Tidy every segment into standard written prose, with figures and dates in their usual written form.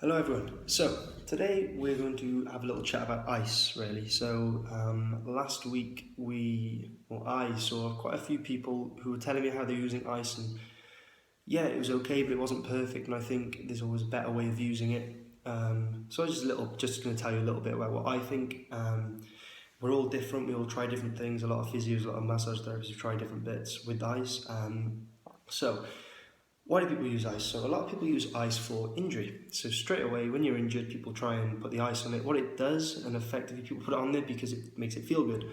Hello everyone. So today we're going to have a little chat about ice really. So last week I saw quite a few people who were telling me how they're using ice, and yeah, it was okay but it wasn't perfect, and I think there's always a better way of using it. So I was just going to tell you a little bit about what I think. We're all different, we all try different things. A lot of physios, a lot of massage therapists have tried different bits with ice. So why do people use ice? So a lot of people use ice for injury. So straight away, when you're injured, people try and put the ice on it. What it does, and effectively people put it on there because it makes it feel good.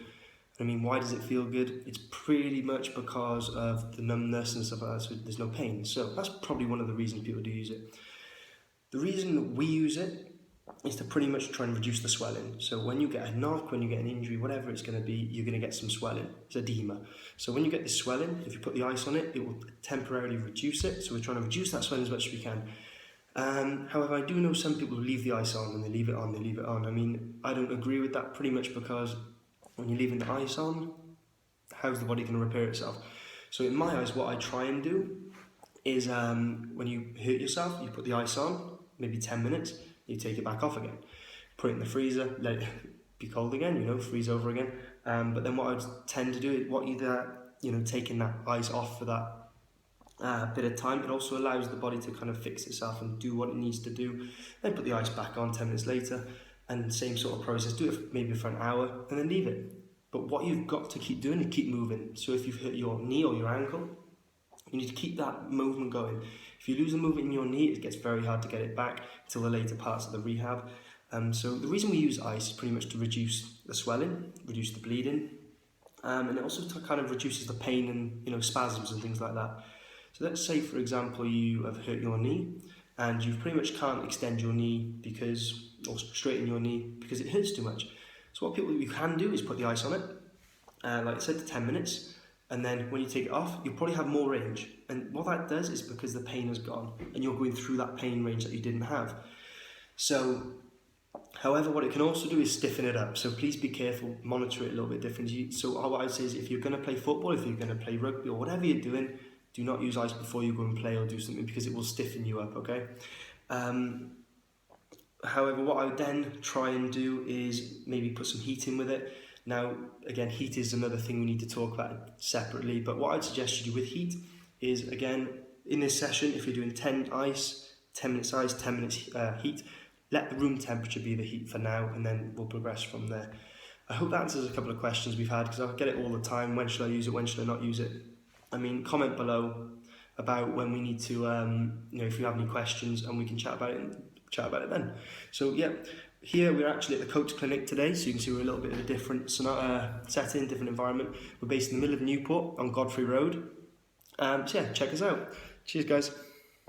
I mean, why does it feel good? It's pretty much because of the numbness and stuff like that, so there's no pain. So that's probably one of the reasons people do use it. The reason that we use it is to pretty much try and reduce the swelling. So when you get a knock, when you get an injury, whatever it's going to be, you're going to get some swelling. It's edema. So when you get this swelling, if you put the ice on it, it will temporarily reduce it. So we're trying to reduce that swelling as much as we can. However, I do know some people who leave the ice on and they leave it on, they leave it on. I mean, I don't agree with that pretty much because when you're leaving the ice on, how's the body going to repair itself? So in my eyes, what I try and do is when you hurt yourself, you put the ice on, maybe 10 minutes, you take it back off again, put it in the freezer, let it be cold again, freeze over again. But then what I would tend to do is taking that ice off for that bit of time, it also allows the body to kind of fix itself and do what it needs to do. Then put the ice back on 10 minutes later, and same sort of process, do it maybe for an hour and then leave it. But what you've got to keep doing is keep moving. So if you've hurt your knee or your ankle, you need to keep that movement going. If you lose the movement in your knee, it gets very hard to get it back until the later parts of the rehab. So the reason we use ice is pretty much to reduce the swelling, reduce the bleeding, and it also kind of reduces the pain and spasms and things like that. So let's say, for example, you have hurt your knee and you pretty much can't extend your knee or straighten your knee because it hurts too much. So what you can do is put the ice on it, like I said, 10 minutes. And then when you take it off, you'll probably have more range. And what that does is because the pain has gone and you're going through that pain range that you didn't have. So, however, what it can also do is stiffen it up. So please be careful, monitor it a little bit differently. So what I'd say is if you're going to play football, if you're going to play rugby or whatever you're doing, do not use ice before you go and play or do something because it will stiffen you up, okay? However, what I would then try and do is maybe put some heat in with it. Now, again, heat is another thing we need to talk about separately, but what I'd suggest you do with heat is, again, in this session, if you're doing 10 minutes ice, 10 minutes heat, let the room temperature be the heat for now, and then we'll progress from there. I hope that answers a couple of questions we've had, because I get it all the time. When should I use it? When should I not use it? I mean, comment below about when we need to, if you have any questions, and we can chat about it then. So, yeah. Here we're actually at the Coats Clinic today, so you can see we're a little bit of a different setting, different environment. We're based in the middle of Newport on Godfrey Road. So yeah, check us out. Cheers guys.